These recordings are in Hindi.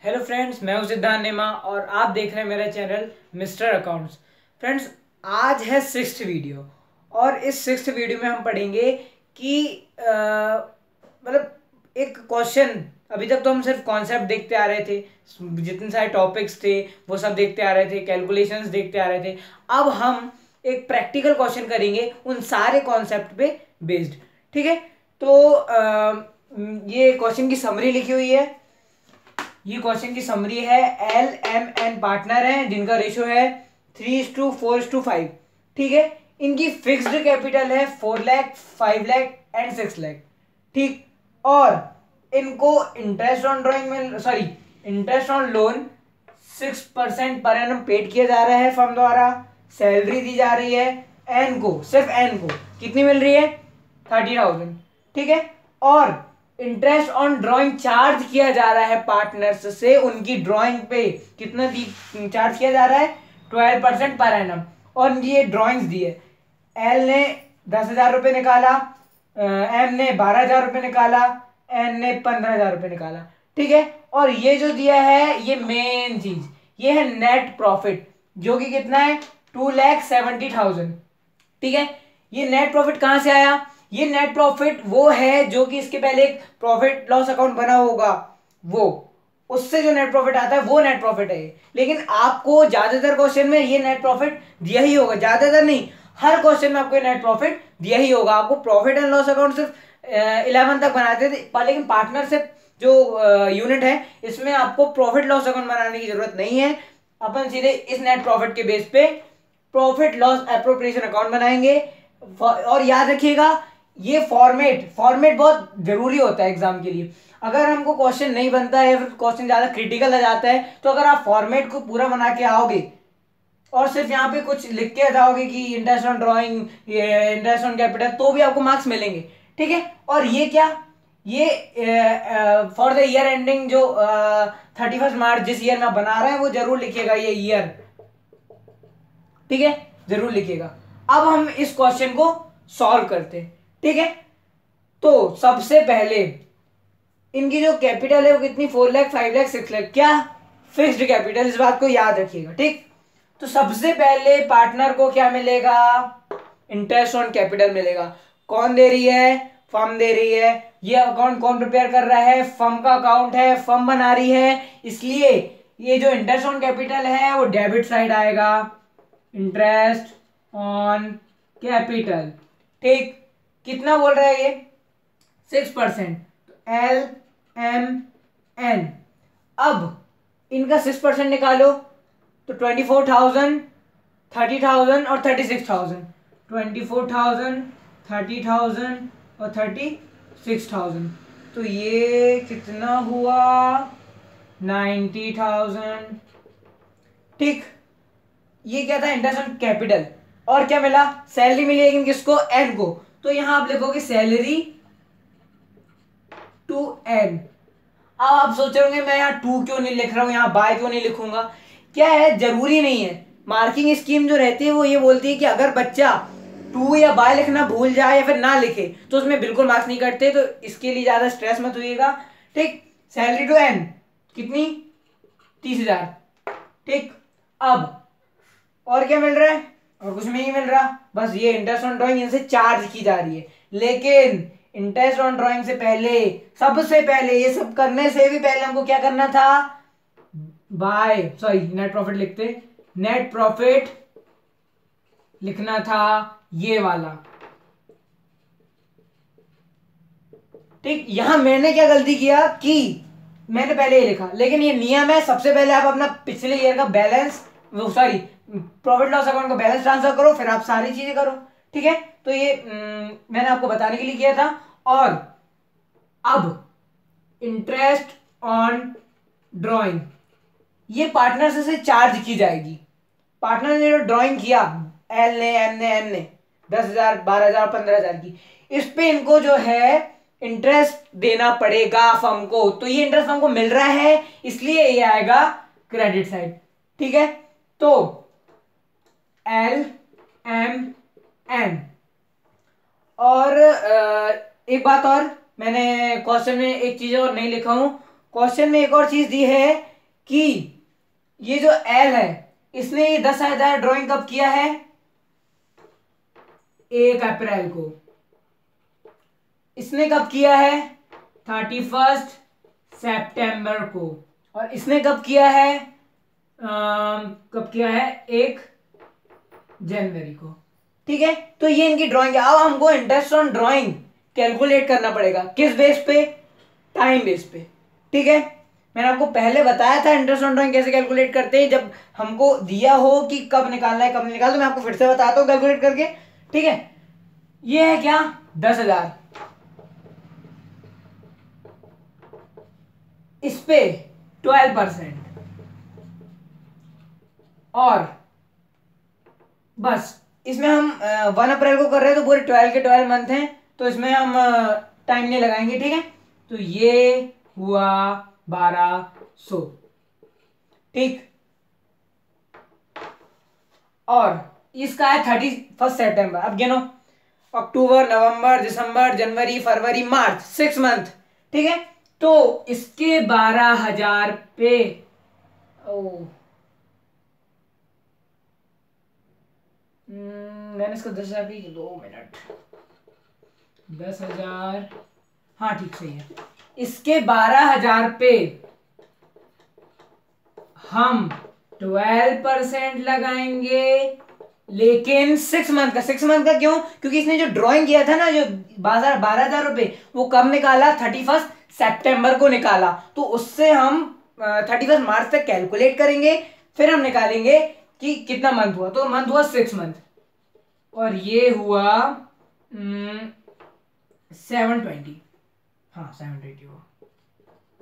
हेलो फ्रेंड्स, मैं हूं सिद्धांत नेमा और आप देख रहे हैं मेरा चैनल मिस्टर अकाउंट्स। फ्रेंड्स, आज है सिक्स्थ वीडियो और इस सिक्स्थ वीडियो में हम पढ़ेंगे कि मतलब एक क्वेश्चन। अभी तक तो हम सिर्फ कॉन्सेप्ट देखते आ रहे थे, जितने सारे टॉपिक्स थे वो सब देखते आ रहे थे, कैलकुलेशंस देखते आ रहे थे। अब हम एक प्रैक्टिकल क्वेश्चन करेंगे उन सारे कॉन्सेप्ट पे बेस्ड। ठीक है, तो ये क्वेश्चन की समरी लिखी हुई है। ये क्वेश्चन की समरी है। एल एम एन पार्टनर हैं जिनका रेशियो है 3:4:5। ठीक है, इनकी फिक्स्ड कैपिटल है 4 लाख, 5 लाख एंड 6 लाख। ठीक, और इनको इंटरेस्ट ऑन ड्रॉइंग में interest on loan 6% per annum paid किया जा रहा है फर्म द्वारा। सैलरी दी जा रही है एन को, सिर्फ एन को कितनी मिल रही है? 30,000। ठीक है, और इंटरेस्ट ऑन ड्राइंग चार्ज किया जा रहा है पार्टनर्स से उनकी ड्राइंग पे। कितना चार्ज किया जा रहा है? 12% पर एनम। और ये ड्राइंग्स दी है। एल ने 10,000 रुपये निकाला, एम ने 12,000 रुपये निकाला, एन ने 15,000 रुपये निकाला। ठीक है, और ये जो दिया है ये मेन चीज, ये है नेट प्रॉफिट, जो कि कितना है? 2,70,000। ठीक है, ये नेट प्रॉफिट कहां से आया? ये नेट प्रॉफिट वो है जो कि इसके पहले एक प्रॉफिट लॉस अकाउंट बना होगा, वो उससे जो नेट प्रॉफिट आता है वो नेट प्रॉफिट है। लेकिन आपको ज्यादातर क्वेश्चन में ये नेट प्रॉफिट दिया ही होगा, ज्यादातर नहीं, हर क्वेश्चन में आपको नेट प्रॉफिट दिया ही होगा। आपको प्रॉफिट एंड लॉस अकाउंट सिर्फ 11 तक बनाते थे, लेकिन पार्टनरशिप जो यूनिट है इसमें आपको प्रॉफिट लॉस अकाउंट बनाने की जरूरत नहीं है। अपन सीधे इस नेट प्रॉफिट के बेस पे प्रॉफिट लॉस एप्रोप्रिएशन अकाउंट बनाएंगे। और याद रखिएगा, ये फॉर्मेट बहुत जरूरी होता है एग्जाम के लिए। अगर हमको क्वेश्चन नहीं बनता है या फिर क्वेश्चन ज्यादा क्रिटिकल आ जाता है, तो अगर आप फॉर्मेट को पूरा बना के आओगे और सिर्फ यहाँ पे कुछ लिख के जाओगे कि interest on drawing, interest on capital, तो भी आपको मार्क्स मिलेंगे। ठीक है, और ये क्या, ये फॉर द ईयर एंडिंग जो 31 मार्च जिस ईयर में बना रहे हैं वो जरूर लिखिएगा, ये ईयर। ठीक है, जरूर लिखिएगा। अब हम इस क्वेश्चन को सॉल्व करते हैं। ठीक है, तो सबसे पहले इनकी जो कैपिटल है वो कितनी? 4 लाख, 5 लाख, 6 लाख। क्या? फिक्स्ड कैपिटल, इस बात को याद रखिएगा। ठीक, तो सबसे पहले पार्टनर को क्या मिलेगा? इंटरेस्ट ऑन कैपिटल मिलेगा। कौन दे रही है? फर्म दे रही है। ये अकाउंट कौन प्रिपेयर कर रहा है? फर्म का अकाउंट है, फर्म बना रही है, इसलिए ये जो इंटरेस्ट ऑन कैपिटल है वो डेबिट साइड आएगा। Interest on capital. ठीक, कितना बोल रहा है ये? 6%। L M N. अब इनका 6% निकालो तो 24,000, 30,000 और 36,000। 24,000, 30,000 और 36,000, तो ये कितना हुआ? 90,000। ठीक, ये क्या था? Interest on capital. और क्या मिला? सैलरी मिली, लेकिन किसको? एन को। तो यहां आप लिखोगे सैलरी टू एन। अब आप सोच रहे होंगे मैं यहाँ टू क्यों नहीं लिख रहा हूं, यहाँ बाय क्यों नहीं लिखूंगा? क्या है, जरूरी नहीं है। मार्किंग स्कीम जो रहती है वो ये बोलती है कि अगर बच्चा टू या बाय लिखना भूल जाए या फिर ना लिखे तो उसमें बिल्कुल मार्क्स नहीं कटते, तो इसके लिए ज्यादा स्ट्रेस मत होइएगा। ठीक, सैलरी टू एन कितनी? 30,000। ठीक, अब और क्या मिल रहा है? और कुछ नहीं मिल रहा, बस ये इंटरेस्ट ऑन ड्राइंग इनसे चार्ज की जा रही है। लेकिन इंटरेस्ट ऑन ड्राइंग से पहले, सबसे पहले, ये सब करने से भी पहले हमको क्या करना था? नेट प्रॉफिट लिखते, नेट प्रॉफिट लिखना था ये वाला। ठीक, यहां मैंने क्या गलती किया कि मैंने पहले ये लिखा, लेकिन ये नियम है, सबसे पहले आप अपना पिछले ईयर का बैलेंस, प्रॉफिट लॉस अकाउंट का बैलेंस ट्रांसफर करो, फिर आप सारी चीजें करो। ठीक है, तो ये मैंने आपको बताने के लिए किया था। और अब इंटरेस्ट ऑन ड्राइंग, ये पार्टनर से चार्ज की जाएगी। पार्टनर ने जो ड्राइंग किया, एल ने, एम ने 10,000, 12,000, 15,000 की, इस पे इनको जो है इंटरेस्ट देना पड़ेगा फर्म को। तो ये इंटरेस्ट फर्म को मिल रहा है, इसलिए ये आएगा क्रेडिट साइड। ठीक है, तो एल एम एन। और एक बात और, मैंने क्वेश्चन में एक चीज और नहीं लिखा हूं। क्वेश्चन में एक और चीज दी है कि ये जो एल है इसने ये 10,000 ड्राइंग कब किया है? 1 अप्रैल को। इसने कब किया है? 31 सितंबर को। और इसने कब किया है? 1 जनवरी को। ठीक है, तो ये इनकी ड्राइंग है। अब हमको इंटरेस्ट ऑन ड्राइंग कैलकुलेट करना पड़ेगा। किस बेस पे? टाइम बेस पे। ठीक है, मैंने आपको पहले बताया था इंटरेस्ट ऑन ड्राइंग कैसे कैलकुलेट करते हैं, जब हमको दिया हो कि कब निकालना है कब नहीं निकालना। तो मैं आपको फिर से बताता हूँ कैलकुलेट करके। ठीक है, ये है क्या? 10,000। इस पे 12% और बस इसमें हम 1 अप्रैल को कर रहे हैं तो पूरे 12 के 12 मंथ हैं, तो इसमें हम टाइम नहीं लगाएंगे। ठीक है, तो ये हुआ 1200। ठीक, और इसका है 31 सितंबर। अब गिनो, अक्टूबर, नवंबर, दिसंबर, जनवरी, फरवरी, मार्च, 6 मंथ। ठीक है, तो इसके 12,000 पे मैंने इसको 10,000 की 2 मिनट 10,000, हाँ ठीक सही है। इसके 12,000 पे हम 12% लगाएंगे, लेकिन 6 मंथ का। 6 मंथ का क्यों? क्योंकि इसने जो ड्राइंग किया था ना, जो 12,000 रुपए, वो कब निकाला? 31 सितंबर को निकाला। तो उससे हम 31 मार्च तक कैलकुलेट करेंगे, फिर हम निकालेंगे कि कितना मंथ हुआ। तो मंथ हुआ 6 मंथ, और ये हुआ 720। हाँ 720 हुआ।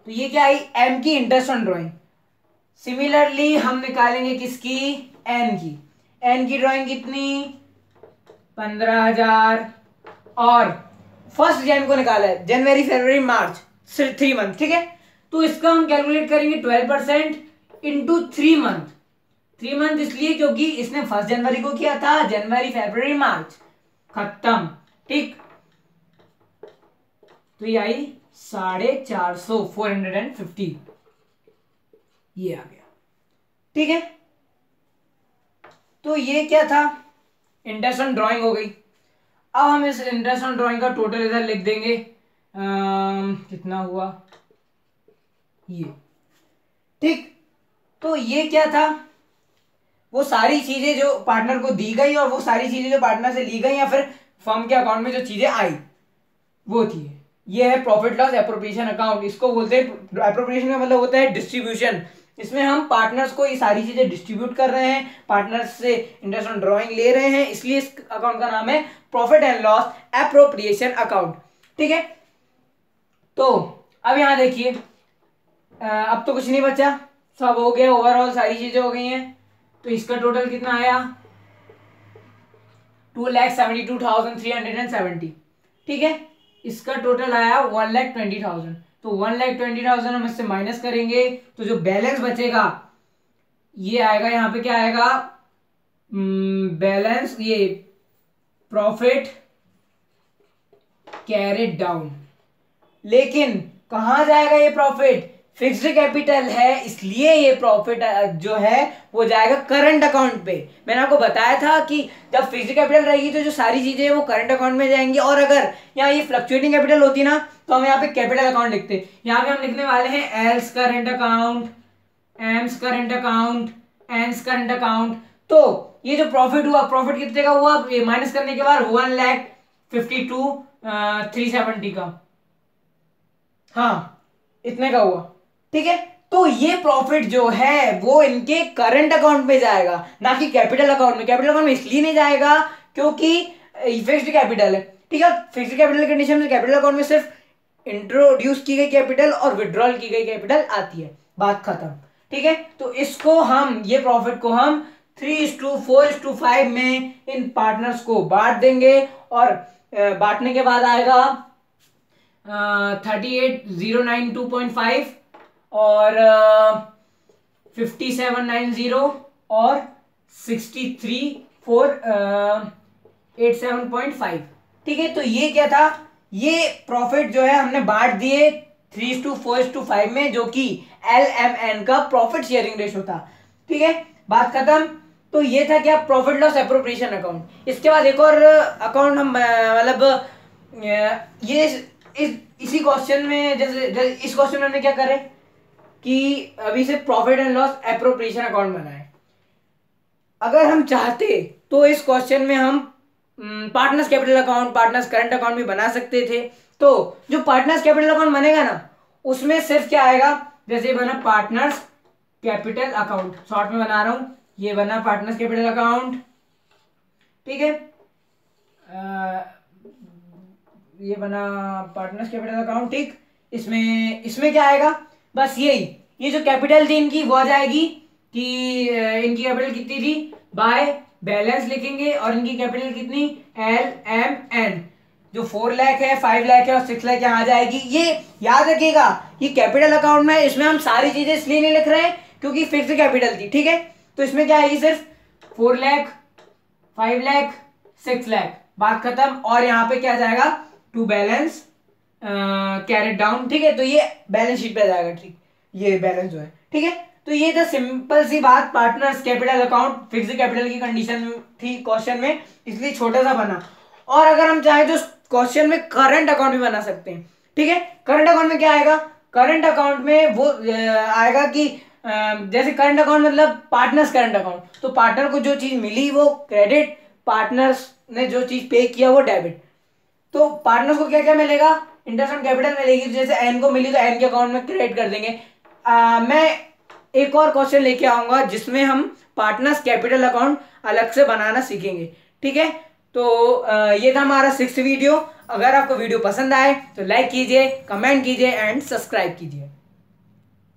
तो ये क्या आई? एम की इंटरेस्ट ऑन ड्राइंग। सिमिलरली हम निकालेंगे किसकी? एन की। एन की ड्राइंग कितनी? 15,000। और 1 जनवरी को निकाला है, जनवरी, फरवरी, मार्च, 3 मंथ। ठीक है, तो इसका हम कैलकुलेट करेंगे 12% इंटू 3 मंथ। 3 मंथ इसलिए क्योंकि इसने 1 जनवरी को किया था, जनवरी, फरवरी, मार्च, खत्म। ठीक, तो ये आई 450, 450, ये आ गया। ठीक है, तो ये क्या था? इंटरेस्ट ऑन ड्राइंग हो गई। अब हम इस इंटरेस्ट ऑन ड्राइंग का टोटल इधर लिख देंगे। कितना हुआ ये? ठीक, तो ये क्या था? वो सारी चीजें जो पार्टनर को दी गई और वो सारी चीजें जो पार्टनर से ली गई या फिर फर्म के अकाउंट में जो चीजें आई वो थी। ये है प्रॉफिट लॉस एप्रोप्रिएशन अकाउंट। इसको बोलते हैं, एप्रोप्रिएशन का मतलब होता है डिस्ट्रीब्यूशन। इसमें हम पार्टनर्स को ये सारी चीजें डिस्ट्रीब्यूट कर रहे हैं, पार्टनर्स से इंटरेस्ट ऑन ड्राइंग ले रहे हैं, इसलिए इस अकाउंट का नाम है profit and loss appropriation account. ठीक है, तो अब यहां देखिए, अब तो कुछ नहीं बचा, सब हो गया, ओवरऑल सारी चीजें हो गई हैं। तो इसका टोटल कितना आया? 2,72,370। ठीक है, इसका टोटल आया 1,20,000। तो 1,20,000 हम इससे माइनस करेंगे तो जो बैलेंस बचेगा ये आएगा, यहां पे क्या आएगा? बैलेंस, ये प्रॉफिट कैरिड डाउन। लेकिन कहां जाएगा ये प्रॉफिट? फिक्स्ड कैपिटल है, इसलिए ये प्रॉफिट जो है वो जाएगा करंट अकाउंट पे। मैंने आपको बताया था कि जब फिक्स्ड कैपिटल रहेगी तो जो सारी चीजें हैं वो करंट अकाउंट में जाएंगी, और अगर यहाँ ये फ्लक्चुएटिंग कैपिटल होती ना तो हम यहाँ पे कैपिटल अकाउंट लिखते हैं। यहाँ पे हम लिखने वाले हैं L's current account, M's current account, N's current account. तो ये जो प्रॉफिट हुआ, प्रॉफिट कितने का हुआ माइनस करने के बाद? 1,52,370 का। हाँ, इतने का हुआ। ठीक है, तो ये प्रॉफिट जो है वो इनके करंट अकाउंट में जाएगा, ना कि कैपिटल अकाउंट में। कैपिटल अकाउंट में इसलिए नहीं जाएगा क्योंकि फिक्स्ड कैपिटल है। ठीक है, फिक्स्ड कैपिटल कंडीशन में कैपिटल अकाउंट में सिर्फ इंट्रोड्यूस की गई कैपिटल और विड्रॉल की गई कैपिटल आती है, बात खत्म। ठीक है, तो इसको हम, ये प्रॉफिट को हम 3:4:5 में इन पार्टनर्स को बांट देंगे, और बांटने के बाद आएगा 38,092.5 और 5790 और 63,487.5। ठीक है, तो ये क्या था? ये प्रॉफिट जो है हमने बांट दिए 3:4:5 में, जो कि LMN का प्रॉफिट शेयरिंग रेशो था। ठीक है, बात खत्म। तो ये था क्या, प्रॉफिट लॉस एप्रोप्रिएशन अकाउंट। इसके बाद एक और अकाउंट हम मतलब ये इसी क्वेश्चन में, जैसे इस क्वेश्चन में हमने क्या करे कि अभी से profit and loss appropriation account बनाए। अगर हम चाहते तो इस क्वेश्चन में हम partners capital account, partners current account भी बना सकते थे। तो जो पार्टनर्स कैपिटल अकाउंट बनेगा ना, उसमें सिर्फ क्या आएगा, जैसे बना पार्टनर्स कैपिटल अकाउंट, शॉर्ट में बना रहा हूं, ये बना पार्टनर्स कैपिटल अकाउंट। ठीक है, ये बना पार्टनर्स कैपिटल अकाउंट। ठीक, इसमें क्या आएगा, बस यही, ये जो कैपिटल थी इनकी वो आ जाएगी कि इनकी कैपिटल कितनी थी, बाय बैलेंस लिखेंगे, और इनकी कैपिटल कितनी, LMN, जो 4 लाख है, 5 लाख है और 6 लाख यहाँ आ जाएगी। ये याद रखिएगा, ये कैपिटल अकाउंट में, इसमें हम सारी चीजें इसलिए नहीं लिख रहे हैं क्योंकि फिक्स कैपिटल थी। ठीक है, तो इसमें क्या आएगी, सिर्फ 4 लाख, 5 लाख, 6 लाख, बात खत्म। और यहाँ पे क्या जाएगा, टू बैलेंस कैरेट डाउन। ठीक है, तो ये बैलेंस शीट पे जाएगा। ठीक, ये बैलेंस जो है। ठीक है, तो ये था सिंपल सी बात, partners capital account fixed capital की कंडीशन थी क्वेश्चन में, इसलिए छोटा सा बना। और अगर हम चाहें तो क्वेश्चन में करंट अकाउंट भी बना सकते हैं। ठीक है, करंट अकाउंट में क्या आएगा, करंट अकाउंट में वो आएगा कि जैसे करंट अकाउंट मतलब पार्टनर्स करंट अकाउंट, तो पार्टनर को जो चीज मिली वो क्रेडिट, पार्टनर्स ने जो चीज पे किया वो डेबिट। तो पार्टनर्स को क्या क्या मिलेगा, इंटरेस्ट ऑन कैपिटल मिलेगी, जैसे एन को मिली तो एन के अकाउंट में क्रेडिट कर देंगे। मैं एक और क्वेश्चन लेके आऊंगा जिसमें हम पार्टनर्स कैपिटल अकाउंट अलग से बनाना सीखेंगे। ठीक है, तो ये था हमारा 6th वीडियो। अगर आपको वीडियो पसंद आए तो लाइक कीजिए, कमेंट कीजिए एंड सब्सक्राइब कीजिए।